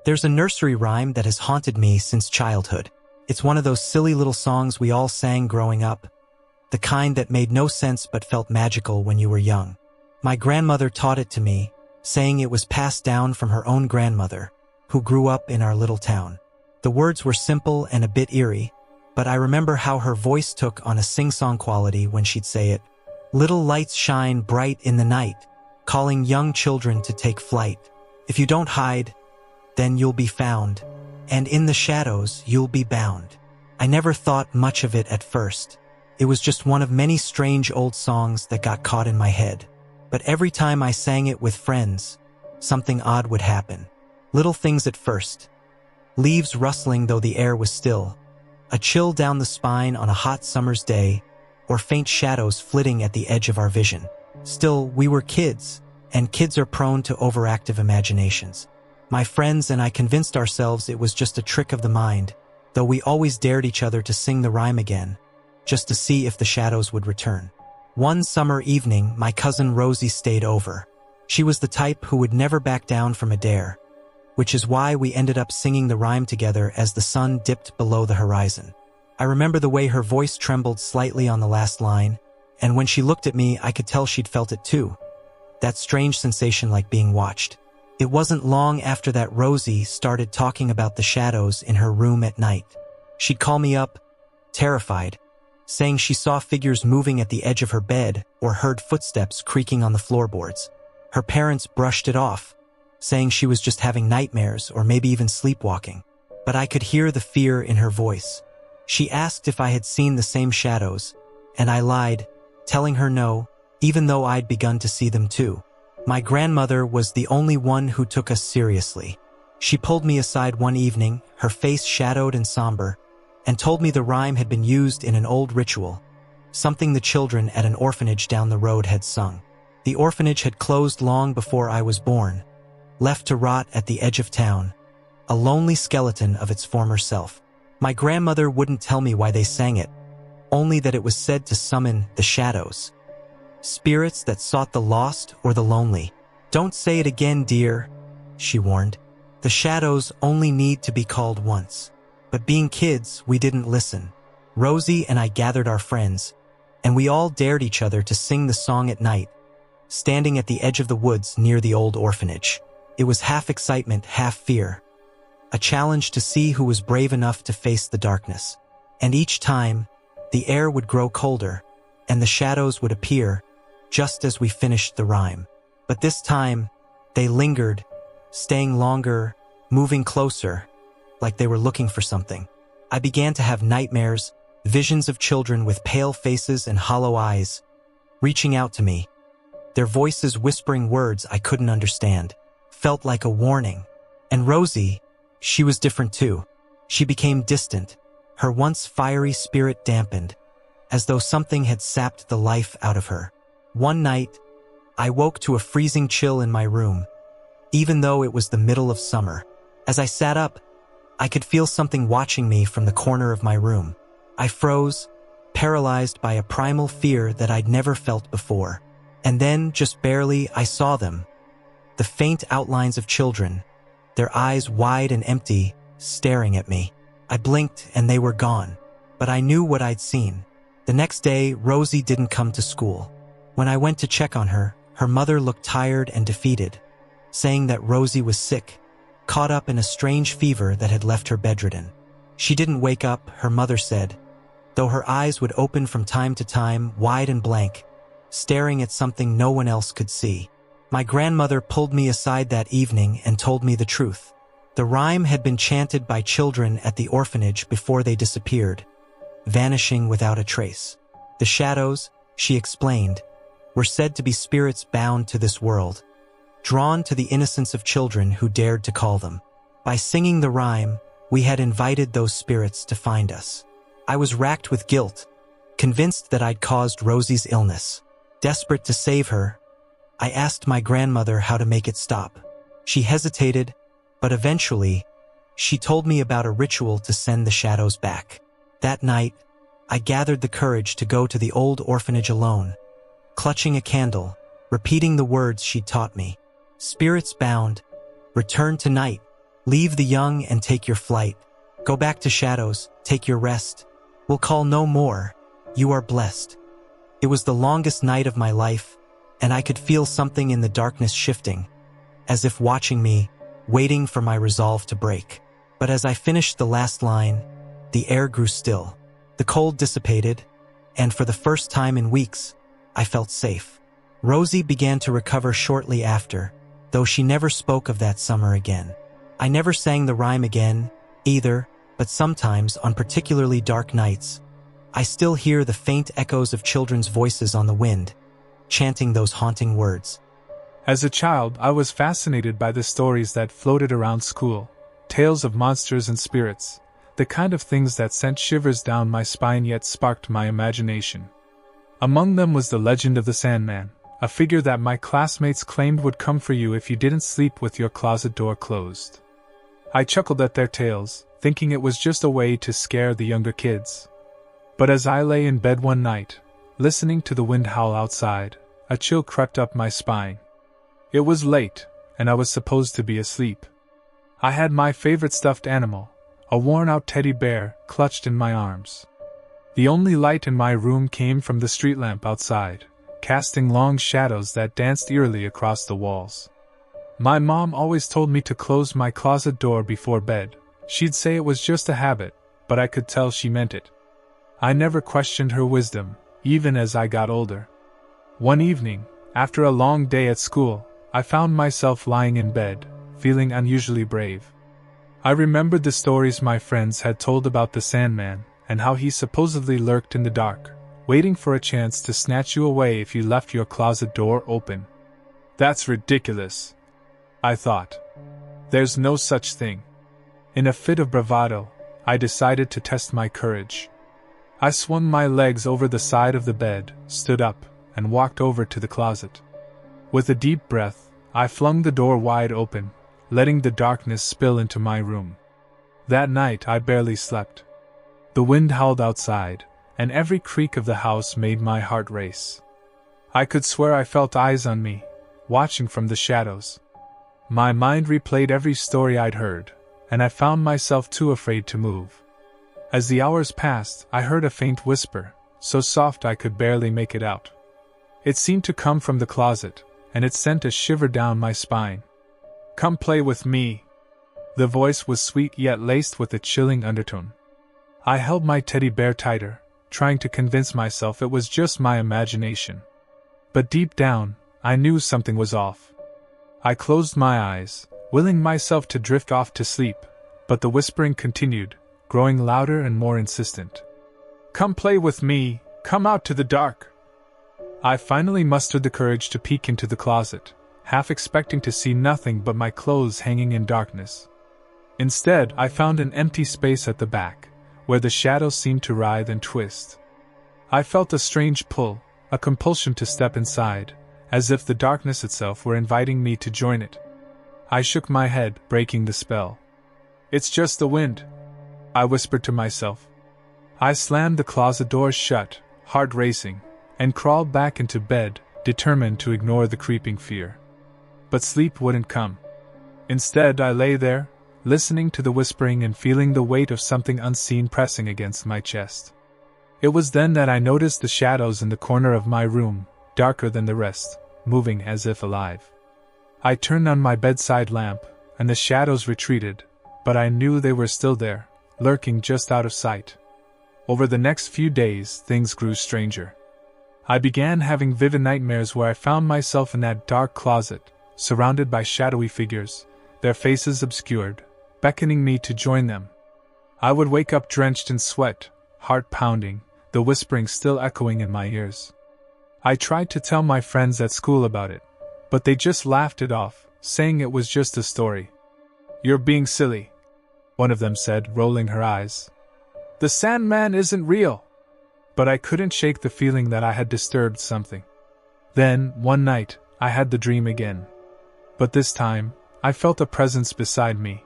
There's a nursery rhyme that has haunted me since childhood. It's one of those silly little songs we all sang growing up, the kind that made no sense but felt magical when you were young. My grandmother taught it to me, saying it was passed down from her own grandmother, who grew up in our little town. The words were simple and a bit eerie, but I remember how her voice took on a sing-song quality when she'd say it. Little lights shine bright in the night, calling young children to take flight. If you don't hide, then you'll be found, and in the shadows you'll be bound. I never thought much of it at first. It was just one of many strange old songs that got caught in my head. But every time I sang it with friends, something odd would happen. Little things at first. Leaves rustling though the air was still, a chill down the spine on a hot summer's day, or faint shadows flitting at the edge of our vision. Still, we were kids, and kids are prone to overactive imaginations. My friends and I convinced ourselves it was just a trick of the mind, though we always dared each other to sing the rhyme again, just to see if the shadows would return. One summer evening, my cousin Rosie stayed over. She was the type who would never back down from a dare, which is why we ended up singing the rhyme together as the sun dipped below the horizon. I remember the way her voice trembled slightly on the last line, and when she looked at me, I could tell she'd felt it too. That strange sensation like being watched. It wasn't long after that Rosie started talking about the shadows in her room at night. She'd call me up, terrified, saying she saw figures moving at the edge of her bed or heard footsteps creaking on the floorboards. Her parents brushed it off, saying she was just having nightmares or maybe even sleepwalking. But I could hear the fear in her voice. She asked if I had seen the same shadows, and I lied, telling her no, even though I'd begun to see them too. My grandmother was the only one who took us seriously. She pulled me aside one evening, her face shadowed and somber, and told me the rhyme had been used in an old ritual, something the children at an orphanage down the road had sung. The orphanage had closed long before I was born, left to rot at the edge of town, a lonely skeleton of its former self. My grandmother wouldn't tell me why they sang it, only that it was said to summon the shadows, spirits that sought the lost or the lonely. "Don't say it again, dear," she warned. "The shadows only need to be called once." But being kids, we didn't listen. Rosie and I gathered our friends, and we all dared each other to sing the song at night, standing at the edge of the woods near the old orphanage. It was half excitement, half fear, a challenge to see who was brave enough to face the darkness. And each time, the air would grow colder, and the shadows would appear, just as we finished the rhyme. But this time, they lingered, staying longer, moving closer, like they were looking for something. I began to have nightmares, visions of children with pale faces and hollow eyes, reaching out to me, their voices whispering words I couldn't understand. Felt like a warning. And Rosie, she was different too. She became distant, her once fiery spirit dampened, as though something had sapped the life out of her. One night, I woke to a freezing chill in my room, even though it was the middle of summer. As I sat up, I could feel something watching me from the corner of my room. I froze, paralyzed by a primal fear that I'd never felt before. And then, just barely, I saw them. The faint outlines of children, their eyes wide and empty, staring at me. I blinked and they were gone. But I knew what I'd seen. The next day, Rosie didn't come to school. When I went to check on her, her mother looked tired and defeated, saying that Rosie was sick, caught up in a strange fever that had left her bedridden. She didn't wake up, her mother said, though her eyes would open from time to time, wide and blank, staring at something no one else could see. My grandmother pulled me aside that evening and told me the truth. The rhyme had been chanted by children at the orphanage before they disappeared, vanishing without a trace. The shadows, she explained, were said to be spirits bound to this world, drawn to the innocence of children who dared to call them. By singing the rhyme, we had invited those spirits to find us. I was racked with guilt, convinced that I'd caused Rosie's illness. Desperate to save her, I asked my grandmother how to make it stop. She hesitated, but eventually, she told me about a ritual to send the shadows back. That night, I gathered the courage to go to the old orphanage alone, clutching a candle, repeating the words she'd taught me. Spirits bound, return tonight, Leave the young and take your flight. Go back to shadows, take your rest. We'll call no more. You are blessed. It was the longest night of my life, and I could feel something in the darkness shifting, as if watching me, waiting for my resolve to break. But as I finished the last line, the air grew still. The cold dissipated, and for the first time in weeks, I felt safe. Rosie began to recover shortly after, though she never spoke of that summer again. I never sang the rhyme again, either, but sometimes, on particularly dark nights, I still hear the faint echoes of children's voices on the wind, chanting those haunting words. As a child, I was fascinated by the stories that floated around school, tales of monsters and spirits, the kind of things that sent shivers down my spine yet sparked my imagination. Among them was the legend of the Sandman, a figure that my classmates claimed would come for you if you didn't sleep with your closet door closed. I chuckled at their tales, thinking it was just a way to scare the younger kids. But as I lay in bed one night, listening to the wind howl outside, a chill crept up my spine. It was late, and I was supposed to be asleep. I had my favorite stuffed animal, a worn-out teddy bear, clutched in my arms. The only light in my room came from the street lamp outside, casting long shadows that danced eerily across the walls. My mom always told me to close my closet door before bed. She'd say it was just a habit, but I could tell she meant it. I never questioned her wisdom, even as I got older. One evening, after a long day at school, I found myself lying in bed, feeling unusually brave. I remembered the stories my friends had told about the Sandman, and how he supposedly lurked in the dark, waiting for a chance to snatch you away if you left your closet door open. That's ridiculous, I thought. There's no such thing. In a fit of bravado, I decided to test my courage. I swung my legs over the side of the bed, stood up, and walked over to the closet. With a deep breath, I flung the door wide open, letting the darkness spill into my room. That night I barely slept. The wind howled outside, and every creak of the house made my heart race. I could swear I felt eyes on me, watching from the shadows. My mind replayed every story I'd heard, and I found myself too afraid to move. As the hours passed, I heard a faint whisper, so soft I could barely make it out. It seemed to come from the closet, and it sent a shiver down my spine. "Come play with me." The voice was sweet yet laced with a chilling undertone. I held my teddy bear tighter, trying to convince myself it was just my imagination. But deep down, I knew something was off. I closed my eyes, willing myself to drift off to sleep, but the whispering continued, growing louder and more insistent. "Come play with me, come out to the dark." I finally mustered the courage to peek into the closet, half expecting to see nothing but my clothes hanging in darkness. Instead, I found an empty space at the back, where the shadows seemed to writhe and twist. I felt a strange pull, a compulsion to step inside, as if the darkness itself were inviting me to join it. I shook my head, breaking the spell. "It's just the wind," I whispered to myself. I slammed the closet doors shut, heart racing, and crawled back into bed, determined to ignore the creeping fear. But sleep wouldn't come. Instead, I lay there, listening to the whispering and feeling the weight of something unseen pressing against my chest. It was then that I noticed the shadows in the corner of my room, darker than the rest, moving as if alive. I turned on my bedside lamp, and the shadows retreated, but I knew they were still there, lurking just out of sight. Over the next few days, things grew stranger. I began having vivid nightmares where I found myself in that dark closet, surrounded by shadowy figures, their faces obscured, beckoning me to join them. I would wake up drenched in sweat, heart pounding, the whispering still echoing in my ears. I tried to tell my friends at school about it, but they just laughed it off, saying it was just a story. "You're being silly," one of them said, rolling her eyes. "The Sandman isn't real." But I couldn't shake the feeling that I had disturbed something. Then, one night, I had the dream again. But this time, I felt a presence beside me.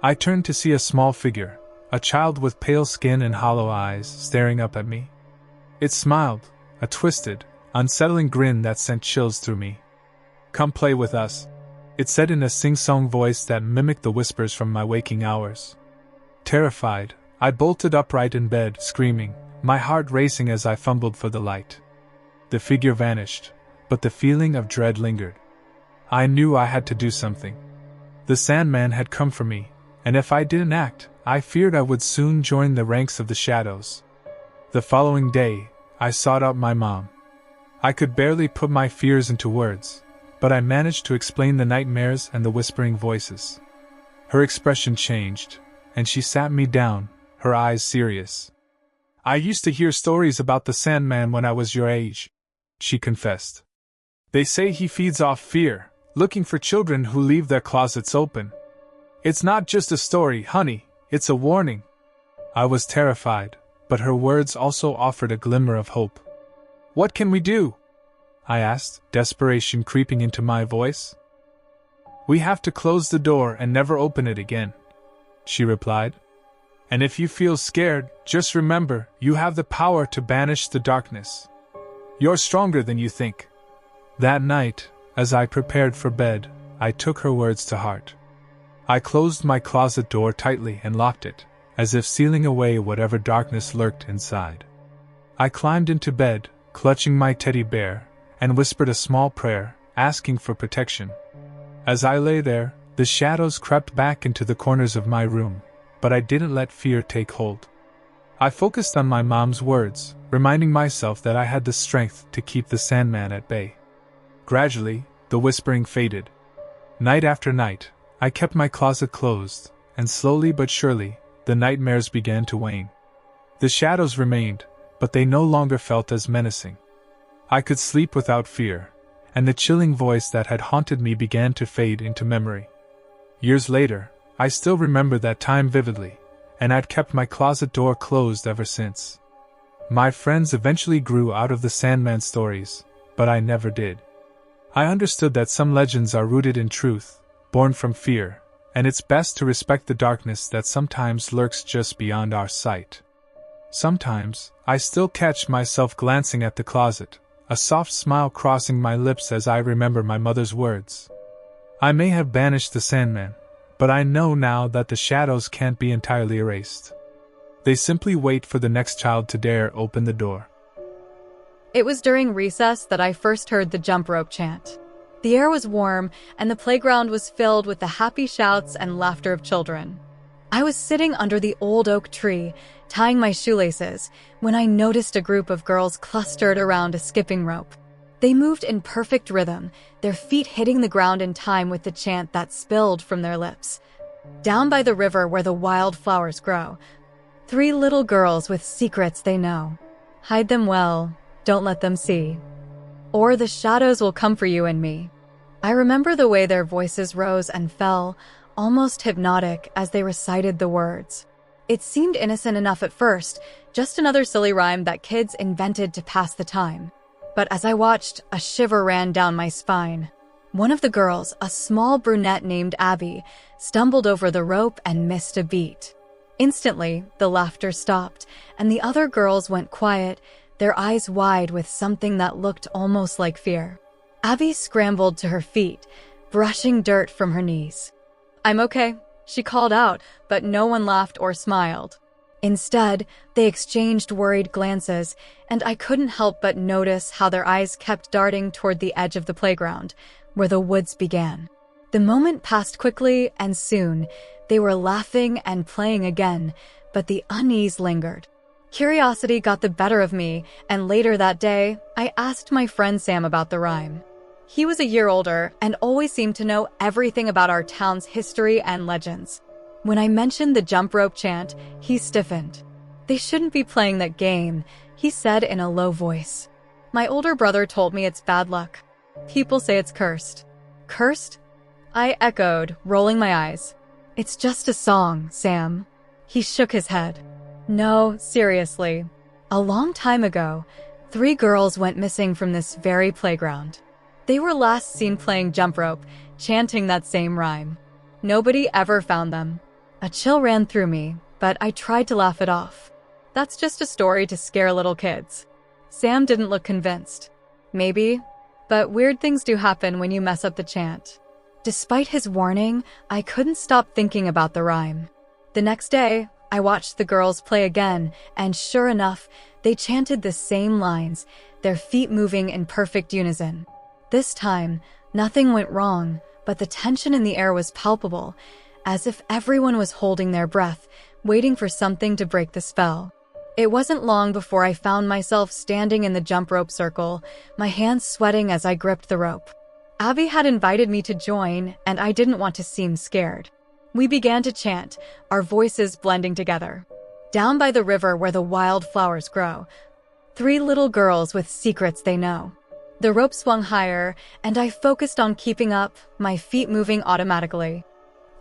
I turned to see a small figure, a child with pale skin and hollow eyes, staring up at me. It smiled, a twisted, unsettling grin that sent chills through me. "Come play with us," it said in a sing-song voice that mimicked the whispers from my waking hours. Terrified, I bolted upright in bed, screaming, my heart racing as I fumbled for the light. The figure vanished, but the feeling of dread lingered. I knew I had to do something. The Sandman had come for me, and if I didn't act, I feared I would soon join the ranks of the shadows. The following day, I sought out my mom. I could barely put my fears into words, but I managed to explain the nightmares and the whispering voices. Her expression changed, and she sat me down, her eyes serious. I used to hear stories about the Sandman when I was your age, she confessed. They say he feeds off fear, looking for children who leave their closets open. It's not just a story, honey, it's a warning. I was terrified, but her words also offered a glimmer of hope. What can we do? I asked, desperation creeping into my voice. We have to close the door and never open it again, she replied. And if you feel scared, just remember, you have the power to banish the darkness. You're stronger than you think. That night, as I prepared for bed, I took her words to heart. I closed my closet door tightly and locked it, as if sealing away whatever darkness lurked inside. I climbed into bed, clutching my teddy bear, and whispered a small prayer, asking for protection. As I lay there, the shadows crept back into the corners of my room, but I didn't let fear take hold. I focused on my mom's words, reminding myself that I had the strength to keep the Sandman at bay. Gradually, the whispering faded. Night after night, I kept my closet closed, and slowly but surely, the nightmares began to wane. The shadows remained, but they no longer felt as menacing. I could sleep without fear, and the chilling voice that had haunted me began to fade into memory. Years later, I still remember that time vividly, and I'd kept my closet door closed ever since. My friends eventually grew out of the Sandman stories, but I never did. I understood that some legends are rooted in truth, born from fear, and it's best to respect the darkness that sometimes lurks just beyond our sight. Sometimes, I still catch myself glancing at the closet, a soft smile crossing my lips as I remember my mother's words. I may have banished the Sandman, but I know now that the shadows can't be entirely erased. They simply wait for the next child to dare open the door. It was during recess that I first heard the jump rope chant. The air was warm, and the playground was filled with the happy shouts and laughter of children. I was sitting under the old oak tree, tying my shoelaces, when I noticed a group of girls clustered around a skipping rope. They moved in perfect rhythm, their feet hitting the ground in time with the chant that spilled from their lips. Down by the river where the wildflowers grow, 3 little girls with secrets they know. Hide them well, don't let them see, or the shadows will come for you and me. I remember the way their voices rose and fell, almost hypnotic as they recited the words. It seemed innocent enough at first, just another silly rhyme that kids invented to pass the time. But as I watched, a shiver ran down my spine. One of the girls, a small brunette named Abby, stumbled over the rope and missed a beat. Instantly, the laughter stopped, and the other girls went quiet, their eyes wide with something that looked almost like fear. Abby scrambled to her feet, brushing dirt from her knees. "I'm okay," she called out, but no one laughed or smiled. Instead, they exchanged worried glances, and I couldn't help but notice how their eyes kept darting toward the edge of the playground, where the woods began. The moment passed quickly, and soon, they were laughing and playing again, but the unease lingered. Curiosity got the better of me, and later that day, I asked my friend Sam about the rhyme. He was a year older and always seemed to know everything about our town's history and legends. When I mentioned the jump rope chant, he stiffened. "They shouldn't be playing that game," he said in a low voice. My older brother told me it's bad luck. People say it's cursed. Cursed? I echoed, rolling my eyes. "It's just a song, Sam." He shook his head. "No, seriously. A long time ago, 3 girls went missing from this very playground. They were last seen playing jump rope, chanting that same rhyme. Nobody ever found them." A chill ran through me, but I tried to laugh it off. "That's just a story to scare little kids." Sam didn't look convinced. "Maybe, but weird things do happen when you mess up the chant." Despite his warning, I couldn't stop thinking about the rhyme. The next day, I watched the girls play again, and sure enough, they chanted the same lines, their feet moving in perfect unison. This time, nothing went wrong, but the tension in the air was palpable, as if everyone was holding their breath, waiting for something to break the spell. It wasn't long before I found myself standing in the jump rope circle, my hands sweating as I gripped the rope. Abby had invited me to join, and I didn't want to seem scared. We began to chant, our voices blending together. Down by the river where the wildflowers grow, 3 little girls with secrets they know. The rope swung higher, and I focused on keeping up, my feet moving automatically.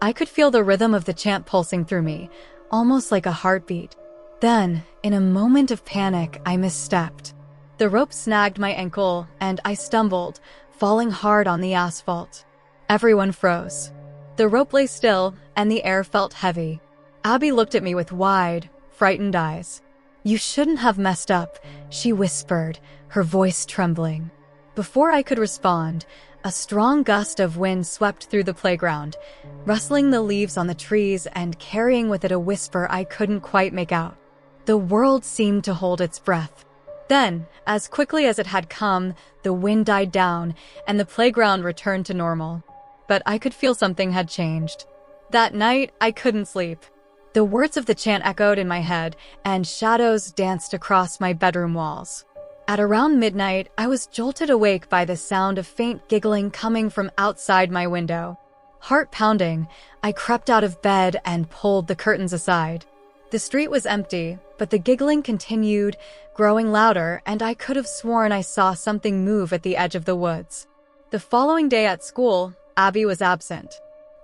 I could feel the rhythm of the chant pulsing through me, almost like a heartbeat. Then, in a moment of panic, I misstepped. The rope snagged my ankle, and I stumbled, falling hard on the asphalt. Everyone froze. The rope lay still, and the air felt heavy. Abby looked at me with wide, frightened eyes. "You shouldn't have messed up," she whispered, her voice trembling. Before I could respond, a strong gust of wind swept through the playground, rustling the leaves on the trees and carrying with it a whisper I couldn't quite make out. The world seemed to hold its breath. Then, as quickly as it had come, the wind died down, and the playground returned to normal. But I could feel something had changed. That night, I couldn't sleep. The words of the chant echoed in my head, and shadows danced across my bedroom walls. At around midnight, I was jolted awake by the sound of faint giggling coming from outside my window. Heart pounding, I crept out of bed and pulled the curtains aside. The street was empty, but the giggling continued, growing louder, and I could have sworn I saw something move at the edge of the woods. The following day at school, Abby was absent.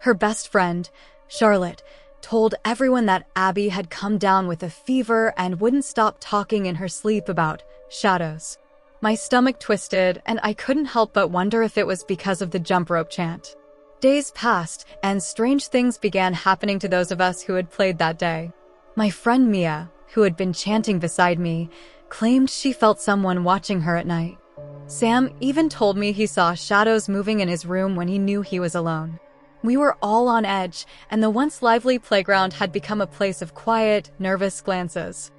Her best friend, Charlotte, told everyone that Abby had come down with a fever and wouldn't stop talking in her sleep about shadows. My stomach twisted, and I couldn't help but wonder if it was because of the jump rope chant. Days passed, and strange things began happening to those of us who had played that day. My friend Mia, who had been chanting beside me, claimed she felt someone watching her at night. Sam even told me he saw shadows moving in his room when he knew he was alone. We were all on edge, and the once lively playground had become a place of quiet, nervous glances.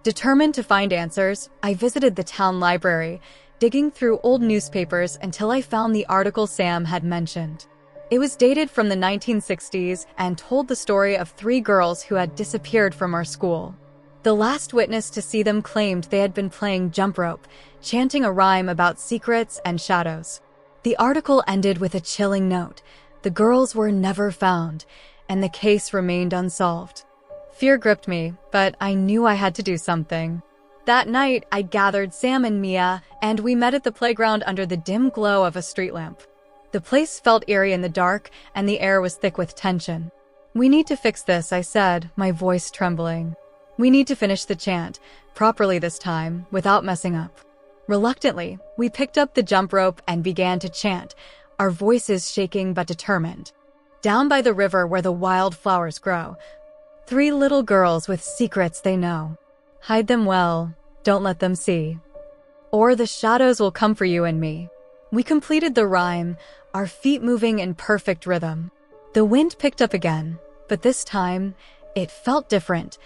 Determined to find answers, I visited the town library, digging through old newspapers until I found the article Sam had mentioned. It was dated from the 1960s and told the story of 3 girls who had disappeared from our school. The last witness to see them claimed they had been playing jump rope, chanting a rhyme about secrets and shadows. The article ended with a chilling note. The girls were never found, and the case remained unsolved. Fear gripped me, but I knew I had to do something. That night, I gathered Sam and Mia, and we met at the playground under the dim glow of a street lamp. The place felt eerie in the dark, and the air was thick with tension. "We need to fix this," I said, my voice trembling. "We need to finish the chant, properly this time, without messing up." Reluctantly, we picked up the jump rope and began to chant, our voices shaking but determined. Down by the river where the wildflowers grow, 3 little girls with secrets they know. Hide them well, don't let them see, or the shadows will come for you and me. We completed the rhyme, our feet moving in perfect rhythm. The wind picked up again, but this time, it felt different,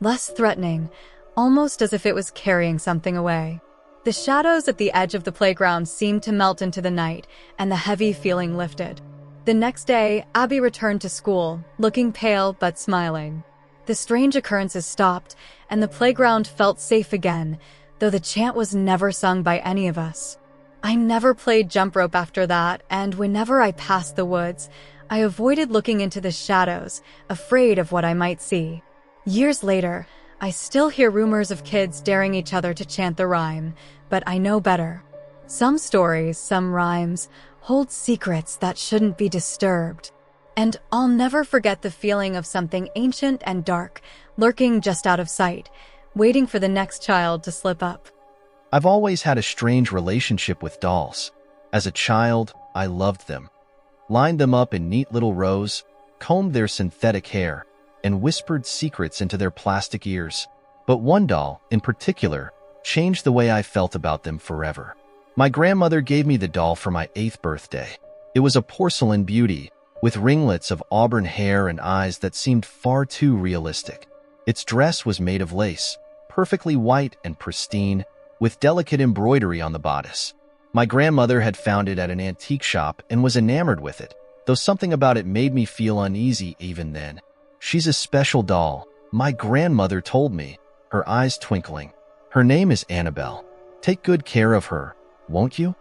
less threatening, almost as if it was carrying something away. The shadows at the edge of the playground seemed to melt into the night, and the heavy feeling lifted. The next day, Abby returned to school, looking pale but smiling. The strange occurrences stopped, and the playground felt safe again, though the chant was never sung by any of us. I never played jump rope after that, and whenever I passed the woods, I avoided looking into the shadows, afraid of what I might see. Years later, I still hear rumors of kids daring each other to chant the rhyme, but I know better. Some stories, some rhymes, hold secrets that shouldn't be disturbed. And I'll never forget the feeling of something ancient and dark, lurking just out of sight, waiting for the next child to slip up. I've always had a strange relationship with dolls. As a child, I loved them. Lined them up in neat little rows, combed their synthetic hair, and whispered secrets into their plastic ears. But one doll, in particular, changed the way I felt about them forever. My grandmother gave me the doll for my 8th birthday. It was a porcelain beauty, with ringlets of auburn hair and eyes that seemed far too realistic. Its dress was made of lace, perfectly white and pristine, with delicate embroidery on the bodice. My grandmother had found it at an antique shop and was enamored with it, though something about it made me feel uneasy even then. "She's a special doll," my grandmother told me, her eyes twinkling. "Her name is Annabelle. Take good care of her, won't you?"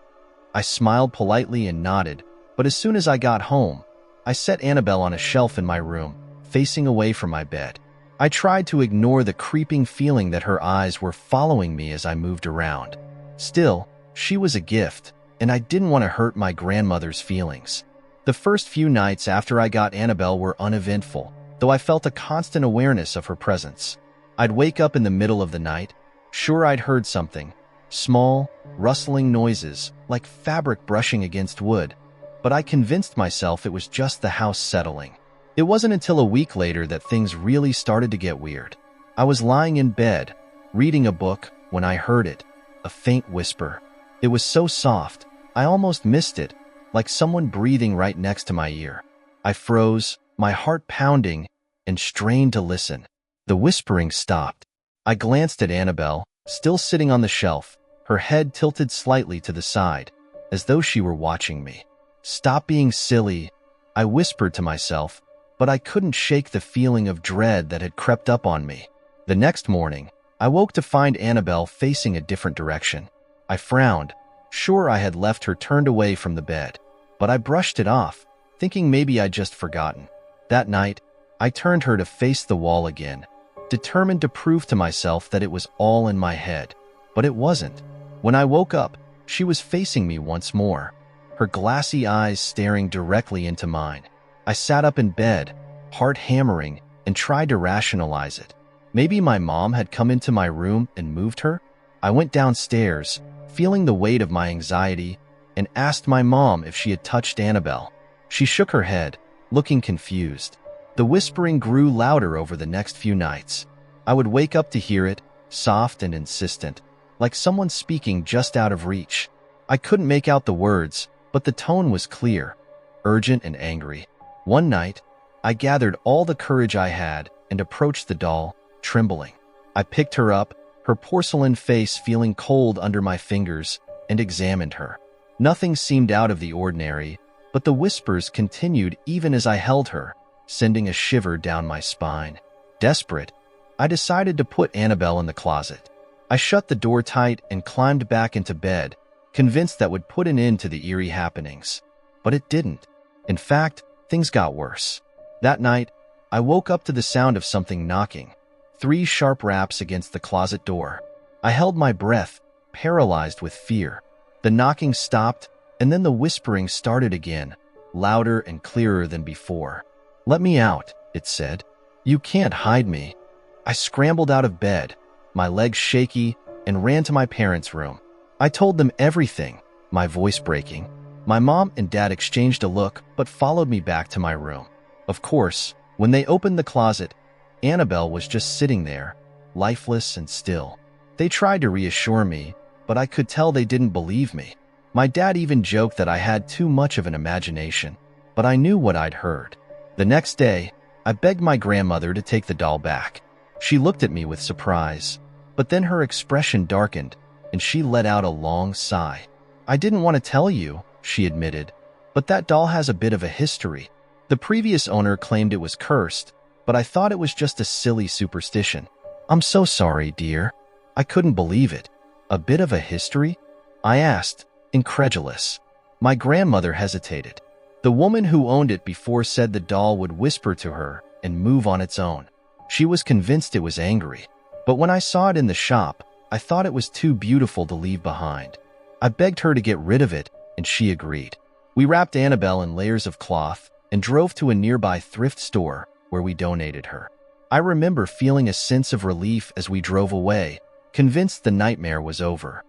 I smiled politely and nodded, but as soon as I got home, I set Annabelle on a shelf in my room, facing away from my bed. I tried to ignore the creeping feeling that her eyes were following me as I moved around. Still, she was a gift, and I didn't want to hurt my grandmother's feelings. The first few nights after I got Annabelle were uneventful, though I felt a constant awareness of her presence. I'd wake up in the middle of the night, sure I'd heard something, small, rustling noises, like fabric brushing against wood, but I convinced myself it was just the house settling. It wasn't until a week later that things really started to get weird. I was lying in bed, reading a book, when I heard it, a faint whisper. It was so soft, I almost missed it, like someone breathing right next to my ear. I froze, my heart pounding, and strained to listen. The whispering stopped. I glanced at Annabelle, still sitting on the shelf, her head tilted slightly to the side, as though she were watching me. "Stop being silly," I whispered to myself, but I couldn't shake the feeling of dread that had crept up on me. The next morning, I woke to find Annabelle facing a different direction. I frowned, sure I had left her turned away from the bed, but I brushed it off, thinking maybe I'd just forgotten. That night, I turned her to face the wall again, determined to prove to myself that it was all in my head. But it wasn't. When I woke up, she was facing me once more, her glassy eyes staring directly into mine. I sat up in bed, heart hammering, and tried to rationalize it. Maybe my mom had come into my room and moved her? I went downstairs, feeling the weight of my anxiety, and asked my mom if she had touched Annabelle. She shook her head, looking confused. The whispering grew louder over the next few nights. I would wake up to hear it, soft and insistent, like someone speaking just out of reach. I couldn't make out the words, but the tone was clear, urgent and angry. One night, I gathered all the courage I had and approached the doll, trembling. I picked her up, her porcelain face feeling cold under my fingers, and examined her. Nothing seemed out of the ordinary, but the whispers continued even as I held her, sending a shiver down my spine. Desperate, I decided to put Annabelle in the closet. I shut the door tight and climbed back into bed, convinced that would put an end to the eerie happenings. But it didn't. In fact, things got worse. That night, I woke up to the sound of something knocking, 3 sharp raps against the closet door. I held my breath, paralyzed with fear. The knocking stopped, and then the whispering started again, louder and clearer than before. "Let me out," it said. "You can't hide me." I scrambled out of bed, my legs shaky, and ran to my parents' room. I told them everything, my voice breaking. My mom and dad exchanged a look, but followed me back to my room. Of course, when they opened the closet, Annabelle was just sitting there, lifeless and still. They tried to reassure me, but I could tell they didn't believe me. My dad even joked that I had too much of an imagination, but I knew what I'd heard. The next day, I begged my grandmother to take the doll back. She looked at me with surprise, but then her expression darkened, and she let out a long sigh. "I didn't want to tell you," she admitted, "but that doll has a bit of a history. The previous owner claimed it was cursed, but I thought it was just a silly superstition." "I'm so sorry, dear." I couldn't believe it. "A bit of a history?" I asked, incredulous. My grandmother hesitated. "The woman who owned it before said the doll would whisper to her and move on its own. She was convinced it was angry. But when I saw it in the shop, I thought it was too beautiful to leave behind. I begged her to get rid of it, and she agreed. We wrapped Annabelle in layers of cloth and drove to a nearby thrift store where we donated her. I remember feeling a sense of relief as we drove away, convinced the nightmare was over.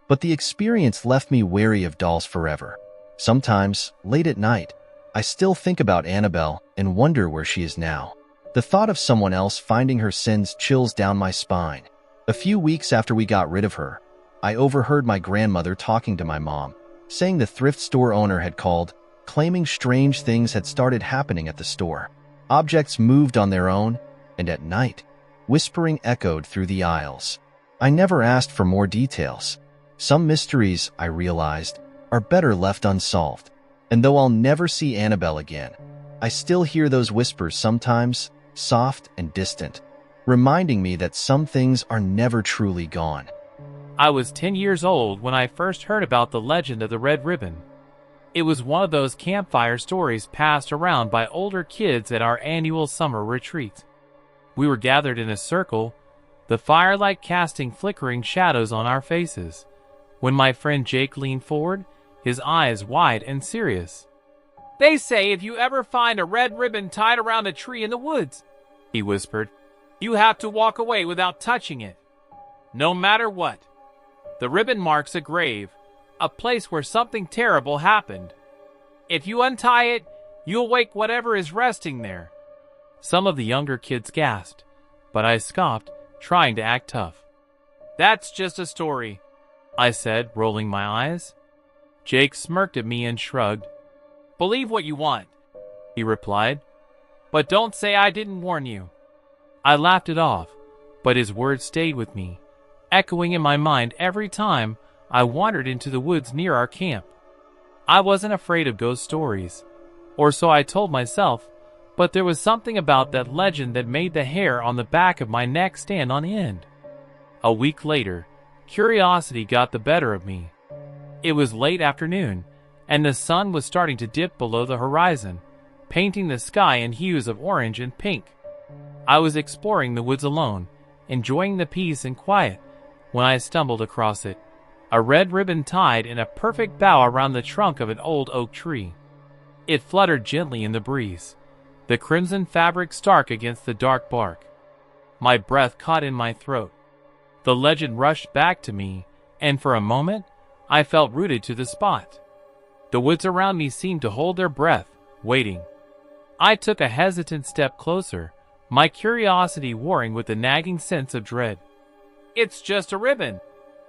But the experience left me wary of dolls forever. Sometimes, late at night, I still think about Annabelle and wonder where she is now. The thought of someone else finding her sends chills down my spine. A few weeks after we got rid of her, I overheard my grandmother talking to my mom, saying the thrift store owner had called claiming strange things had started happening at the store. Objects moved on their own, and at night, whispering echoed through the aisles. I never asked for more details. Some mysteries, I realized, are better left unsolved. And though I'll never see Annabelle again, I still hear those whispers sometimes, soft and distant, reminding me that some things are never truly gone. I was 10 years old when I first heard about the legend of the Red Ribbon. It was one of those campfire stories passed around by older kids at our annual summer retreat. We were gathered in a circle, the firelight casting flickering shadows on our faces, when my friend Jake leaned forward, his eyes wide and serious. "They say if you ever find a red ribbon tied around a tree in the woods," he whispered, "you have to walk away without touching it. No matter what. The ribbon marks a grave, a place where something terrible happened. If you untie it, you'll wake whatever is resting there." Some of the younger kids gasped, but I scoffed, trying to act tough. "That's just a story," I said, rolling my eyes. Jake smirked at me and shrugged. "Believe what you want," he replied, "but don't say I didn't warn you." I laughed it off, but his words stayed with me, echoing in my mind every time I wandered into the woods near our camp. I wasn't afraid of ghost stories, or so I told myself, but there was something about that legend that made the hair on the back of my neck stand on end. A week later, curiosity got the better of me. It was late afternoon, and the sun was starting to dip below the horizon, painting the sky in hues of orange and pink. I was exploring the woods alone, enjoying the peace and quiet, when I stumbled across it. A red ribbon tied in a perfect bow around the trunk of an old oak tree. It fluttered gently in the breeze, the crimson fabric stark against the dark bark. My breath caught in my throat. The legend rushed back to me, and for a moment, I felt rooted to the spot. The woods around me seemed to hold their breath, waiting. I took a hesitant step closer, my curiosity warring with the nagging sense of dread. "It's just a ribbon,"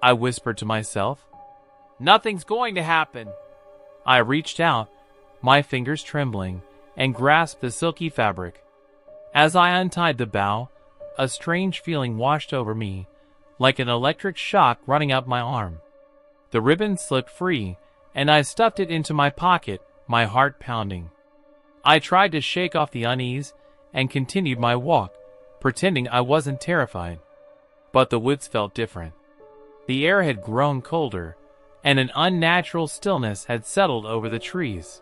I whispered to myself. "Nothing's going to happen." I reached out, my fingers trembling, and grasped the silky fabric. As I untied the bow, a strange feeling washed over me, like an electric shock running up my arm. The ribbon slipped free, and I stuffed it into my pocket, my heart pounding. I tried to shake off the unease and continued my walk, pretending I wasn't terrified. But the woods felt different. The air had grown colder, and an unnatural stillness had settled over the trees.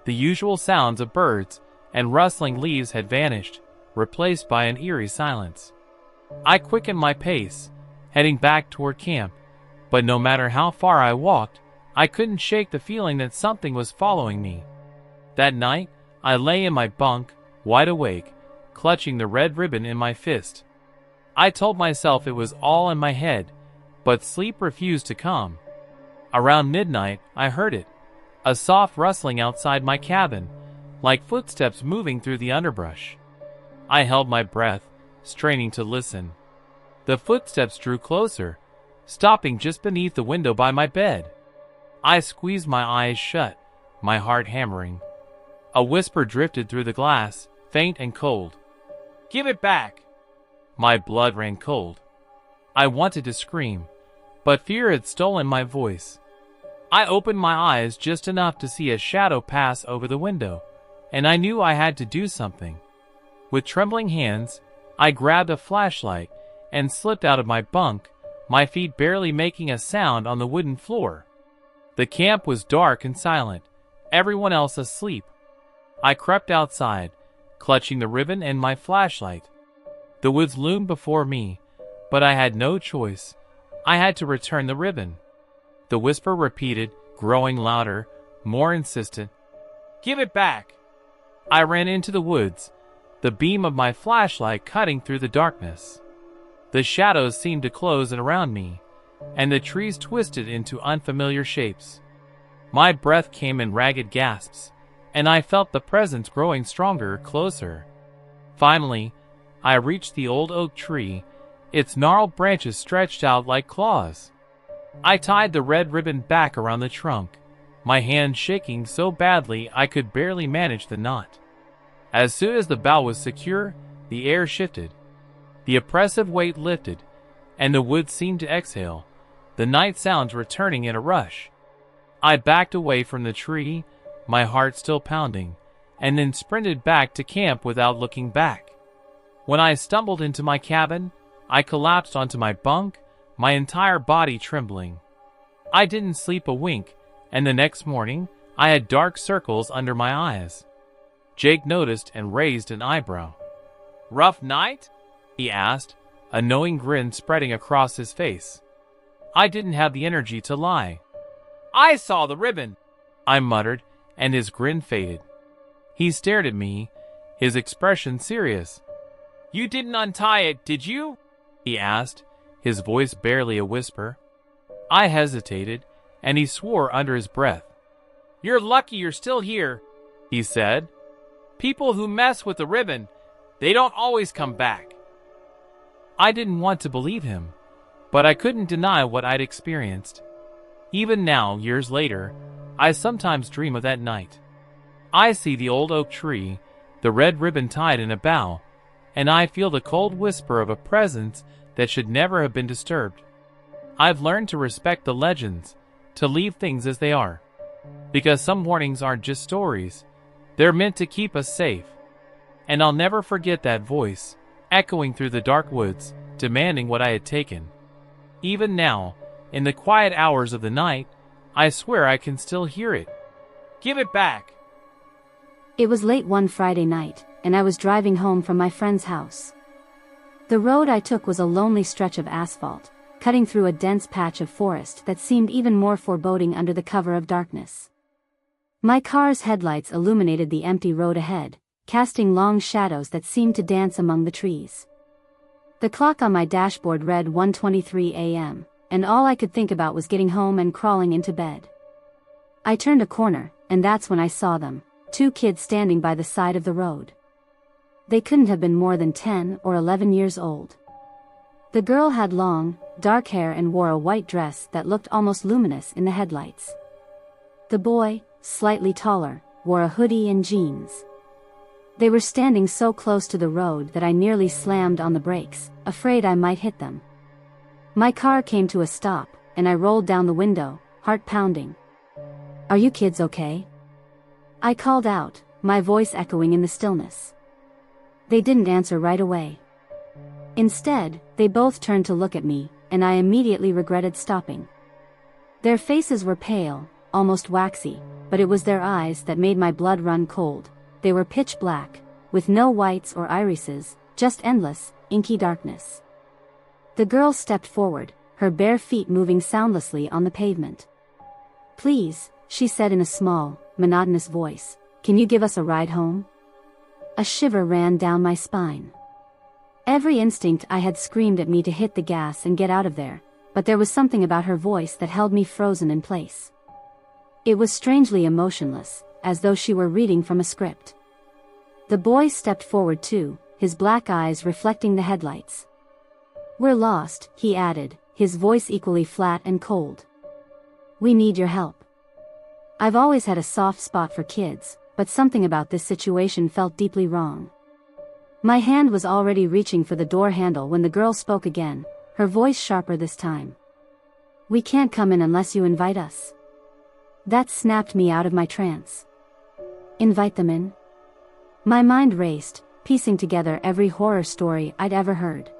The usual sounds of birds and rustling leaves had vanished, replaced by an eerie silence. I quickened my pace, heading back toward camp, but no matter how far I walked, I couldn't shake the feeling that something was following me. That night, I lay in my bunk, wide awake, clutching the red ribbon in my fist. I told myself it was all in my head, but sleep refused to come. Around midnight, I heard it, a soft rustling outside my cabin, like footsteps moving through the underbrush. I held my breath, straining to listen. The footsteps drew closer, stopping just beneath the window by my bed. I squeezed my eyes shut, my heart hammering. A whisper drifted through the glass, faint and cold. "Give it back!" My blood ran cold. I wanted to scream, but fear had stolen my voice. I opened my eyes just enough to see a shadow pass over the window, and I knew I had to do something. With trembling hands, I grabbed a flashlight and slipped out of my bunk, my feet barely making a sound on the wooden floor. The camp was dark and silent, everyone else asleep. I crept outside, clutching the ribbon and my flashlight. The woods loomed before me, but I had no choice. I had to return the ribbon. The whisper repeated, growing louder, more insistent. "Give it back!" I ran into the woods, the beam of my flashlight cutting through the darkness. The shadows seemed to close in around me, and the trees twisted into unfamiliar shapes. My breath came in ragged gasps, and I felt the presence growing stronger, closer. Finally, I reached the old oak tree, its gnarled branches stretched out like claws. I tied the red ribbon back around the trunk, my hand shaking so badly I could barely manage the knot. As soon as the bow was secure, the air shifted. The oppressive weight lifted, and the wood seemed to exhale, the night sounds returning in a rush. I backed away from the tree, my heart still pounding, and then sprinted back to camp without looking back. When I stumbled into my cabin, I collapsed onto my bunk, my entire body trembling. I didn't sleep a wink, and the next morning, I had dark circles under my eyes. Jake noticed and raised an eyebrow. "Rough night?" he asked, a knowing grin spreading across his face. I didn't have the energy to lie. "I saw the ribbon," I muttered, and his grin faded. He stared at me, his expression serious. "You didn't untie it, did you?" he asked, his voice barely a whisper. I hesitated, and he swore under his breath. "You're lucky you're still here," he said. "People who mess with the ribbon, they don't always come back." I didn't want to believe him, but I couldn't deny what I'd experienced. Even now, years later, I sometimes dream of that night. I see the old oak tree, the red ribbon tied in a bough, and I feel the cold whisper of a presence that should never have been disturbed. I've learned to respect the legends, to leave things as they are. Because some warnings aren't just stories, they're meant to keep us safe. And I'll never forget that voice, echoing through the dark woods, demanding what I had taken. Even now, in the quiet hours of the night, I swear I can still hear it. "Give it back!" It was late one Friday night, and I was driving home from my friend's house. The road I took was a lonely stretch of asphalt, cutting through a dense patch of forest that seemed even more foreboding under the cover of darkness. My car's headlights illuminated the empty road ahead, casting long shadows that seemed to dance among the trees. The clock on my dashboard read 1:23 a.m., and all I could think about was getting home and crawling into bed. I turned a corner, and that's when I saw them, 2 kids standing by the side of the road. They couldn't have been more than 10 or 11 years old. The girl had long, dark hair and wore a white dress that looked almost luminous in the headlights. The boy, slightly taller, wore a hoodie and jeans. They were standing so close to the road that I nearly slammed on the brakes, afraid I might hit them. My car came to a stop, and I rolled down the window, heart pounding. "Are you kids okay?" I called out, my voice echoing in the stillness. They didn't answer right away. Instead, they both turned to look at me, and I immediately regretted stopping. Their faces were pale, almost waxy, but it was their eyes that made my blood run cold. They were pitch black, with no whites or irises, just endless, inky darkness. The girl stepped forward, her bare feet moving soundlessly on the pavement. "Please," she said in a small, monotonous voice, "can you give us a ride home?" A shiver ran down my spine. Every instinct I had screamed at me to hit the gas and get out of there, but there was something about her voice that held me frozen in place. It was strangely emotionless, as though she were reading from a script. The boy stepped forward too, his black eyes reflecting the headlights. "We're lost," he added, his voice equally flat and cold. "We need your help." I've always had a soft spot for kids, but something about this situation felt deeply wrong. My hand was already reaching for the door handle when the girl spoke again, her voice sharper this time. "We can't come in unless you invite us." That snapped me out of my trance. Invite them in? My mind raced, piecing together every horror story I'd ever heard.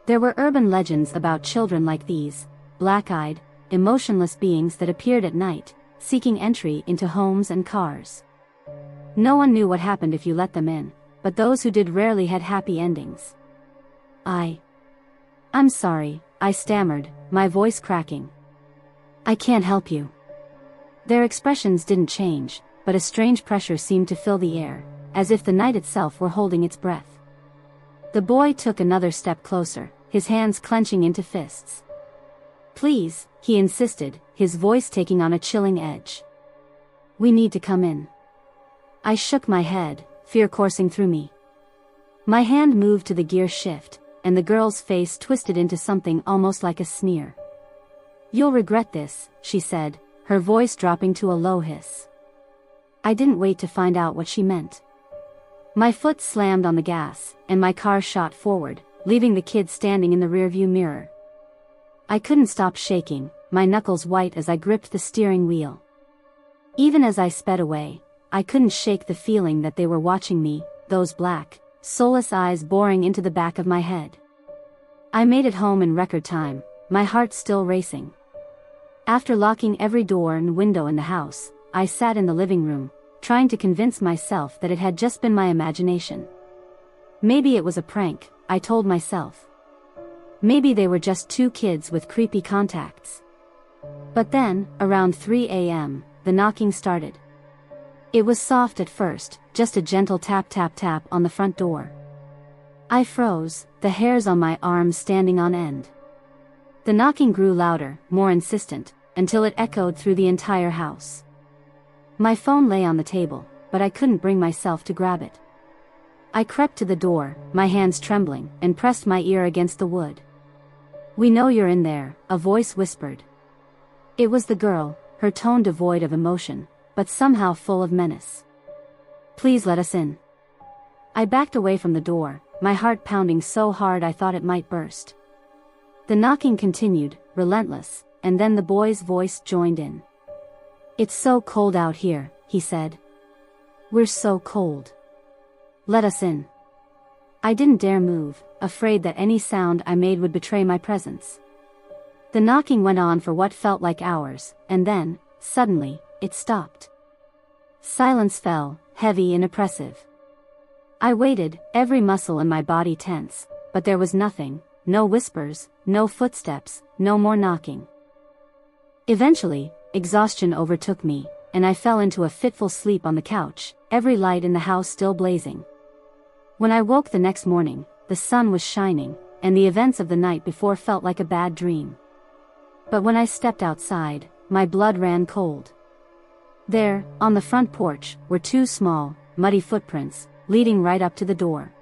There were urban legends about children like these, black-eyed, emotionless beings that appeared at night, seeking entry into homes and cars. No one knew what happened if you let them in, but those who did rarely had happy endings. I'm sorry, I stammered, my voice cracking. "I can't help you." Their expressions didn't change, but a strange pressure seemed to fill the air, as if the night itself were holding its breath. The boy took another step closer, his hands clenching into fists. "Please," he insisted, his voice taking on a chilling edge. "We need to come in." I shook my head, fear coursing through me. My hand moved to the gear shift, and the girl's face twisted into something almost like a sneer. "You'll regret this," she said, her voice dropping to a low hiss. I didn't wait to find out what she meant. My foot slammed on the gas, and my car shot forward, leaving the kid standing in the rearview mirror. I couldn't stop shaking, my knuckles white as I gripped the steering wheel. Even as I sped away, I couldn't shake the feeling that they were watching me, those black, soulless eyes boring into the back of my head. I made it home in record time, my heart still racing. After locking every door and window in the house, I sat in the living room, trying to convince myself that it had just been my imagination. Maybe it was a prank, I told myself. Maybe they were just two kids with creepy contacts. But then, around 3 a.m., the knocking started. It was soft at first, just a gentle tap tap tap on the front door. I froze, the hairs on my arms standing on end. The knocking grew louder, more insistent, until it echoed through the entire house. My phone lay on the table, but I couldn't bring myself to grab it. I crept to the door, my hands trembling, and pressed my ear against the wood. "We know you're in there," a voice whispered. It was the girl, her tone devoid of emotion, but somehow full of menace. "Please let us in." I backed away from the door, my heart pounding so hard I thought it might burst. The knocking continued, relentless, and then the boy's voice joined in. "It's so cold out here," he said. "We're so cold. Let us in." I didn't dare move, afraid that any sound I made would betray my presence. The knocking went on for what felt like hours, and then, suddenly, it stopped. Silence fell, heavy and oppressive. I waited, every muscle in my body tense, but there was nothing, no whispers, no footsteps, no more knocking. Eventually, exhaustion overtook me, and I fell into a fitful sleep on the couch, every light in the house still blazing. When I woke the next morning, the sun was shining, and the events of the night before felt like a bad dream. But when I stepped outside, my blood ran cold. There, on the front porch, were two small, muddy footprints, leading right up to the door.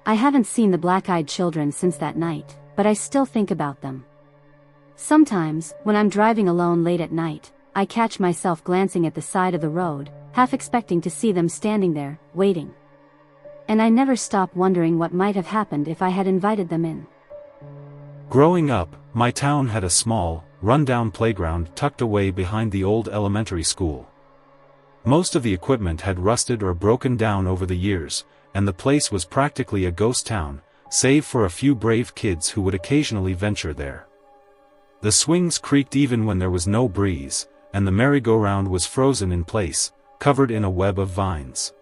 I haven't seen the black-eyed children since that night, but I still think about them. Sometimes, when I'm driving alone late at night, I catch myself glancing at the side of the road, half expecting to see them standing there, waiting. And I never stop wondering what might have happened if I had invited them in. Growing up, my town had a small, run-down playground tucked away behind the old elementary school. Most of the equipment had rusted or broken down over the years, and the place was practically a ghost town, save for a few brave kids who would occasionally venture there. The swings creaked even when there was no breeze, and the merry-go-round was frozen in place, covered in a web of vines.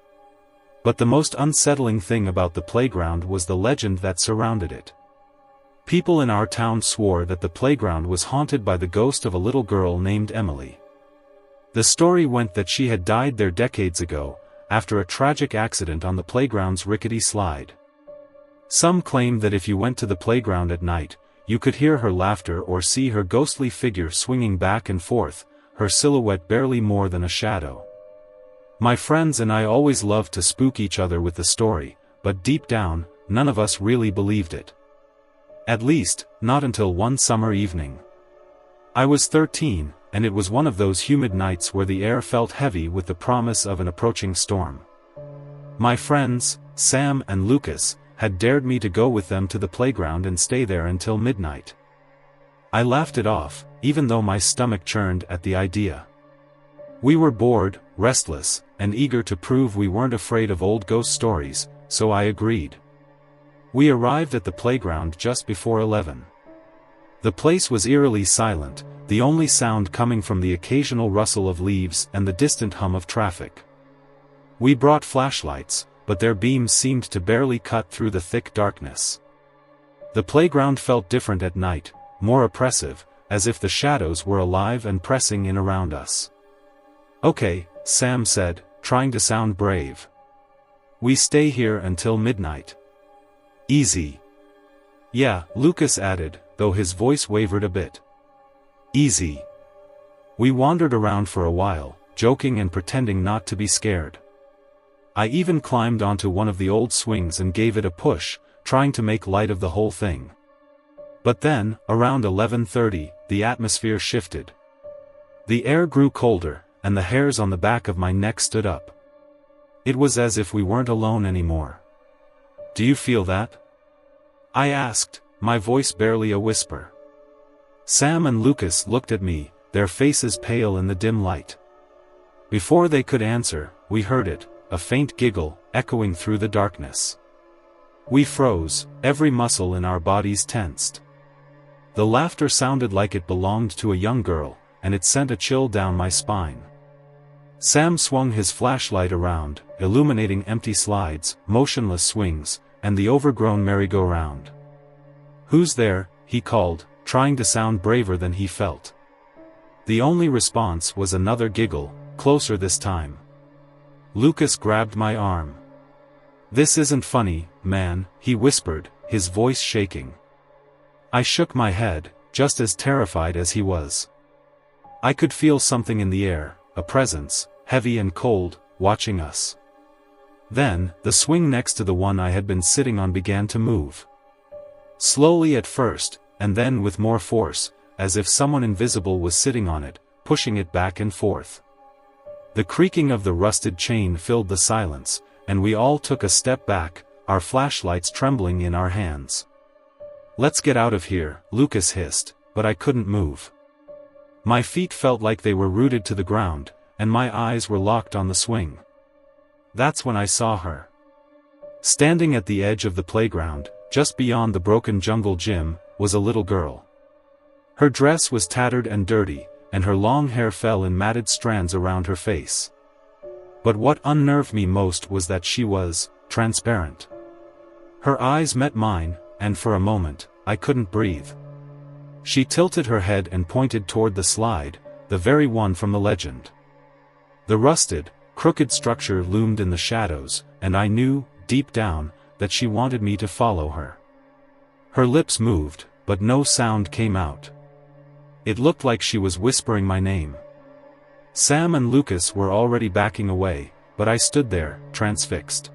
But the most unsettling thing about the playground was the legend that surrounded it. People in our town swore that the playground was haunted by the ghost of a little girl named Emily. The story went that she had died there decades ago, after a tragic accident on the playground's rickety slide. Some claimed that if you went to the playground at night, you could hear her laughter or see her ghostly figure swinging back and forth, her silhouette barely more than a shadow. My friends and I always loved to spook each other with the story, but deep down, none of us really believed it. At least, not until one summer evening. I was 13, and it was one of those humid nights where the air felt heavy with the promise of an approaching storm. My friends, Sam and Lucas, had dared me to go with them to the playground and stay there until midnight. I laughed it off, even though my stomach churned at the idea. We were bored, restless, and eager to prove we weren't afraid of old ghost stories, so I agreed. We arrived at the playground just before 11. The place was eerily silent, the only sound coming from the occasional rustle of leaves and the distant hum of traffic. We brought flashlights, but their beams seemed to barely cut through the thick darkness. The playground felt different at night, more oppressive, as if the shadows were alive and pressing in around us. "Okay," Sam said, trying to sound brave. "We stay here until midnight." "Easy." "Yeah," Lucas added, though his voice wavered a bit. "Easy." We wandered around for a while, joking and pretending not to be scared. I even climbed onto one of the old swings and gave it a push, trying to make light of the whole thing. But then, around 11:30, the atmosphere shifted. The air grew colder, and the hairs on the back of my neck stood up. It was as if we weren't alone anymore. "Do you feel that?" I asked, my voice barely a whisper. Sam and Lucas looked at me, their faces pale in the dim light. Before they could answer, we heard it, a faint giggle, echoing through the darkness. We froze, every muscle in our bodies tensed. The laughter sounded like it belonged to a young girl, and it sent a chill down my spine. Sam swung his flashlight around, illuminating empty slides, motionless swings, and the overgrown merry-go-round. "Who's there?" he called, trying to sound braver than he felt. The only response was another giggle, closer this time. Lucas grabbed my arm. "This isn't funny, man," he whispered, his voice shaking. I shook my head, just as terrified as he was. I could feel something in the air, a presence, heavy and cold, watching us. Then, the swing next to the one I had been sitting on began to move. Slowly at first, and then with more force, as if someone invisible was sitting on it, pushing it back and forth. The creaking of the rusted chain filled the silence, and we all took a step back, our flashlights trembling in our hands. "Let's get out of here," Lucas hissed, but I couldn't move. My feet felt like they were rooted to the ground, and my eyes were locked on the swing. That's when I saw her. Standing at the edge of the playground, just beyond the broken jungle gym, was a little girl. Her dress was tattered and dirty, and her long hair fell in matted strands around her face. But what unnerved me most was that she was transparent. Her eyes met mine, and for a moment, I couldn't breathe. She tilted her head and pointed toward the slide, the very one from the legend. The rusted, crooked structure loomed in the shadows, and I knew, deep down, that she wanted me to follow her. Her lips moved, but no sound came out. It looked like she was whispering my name. Sam and Lucas were already backing away, but I stood there, transfixed.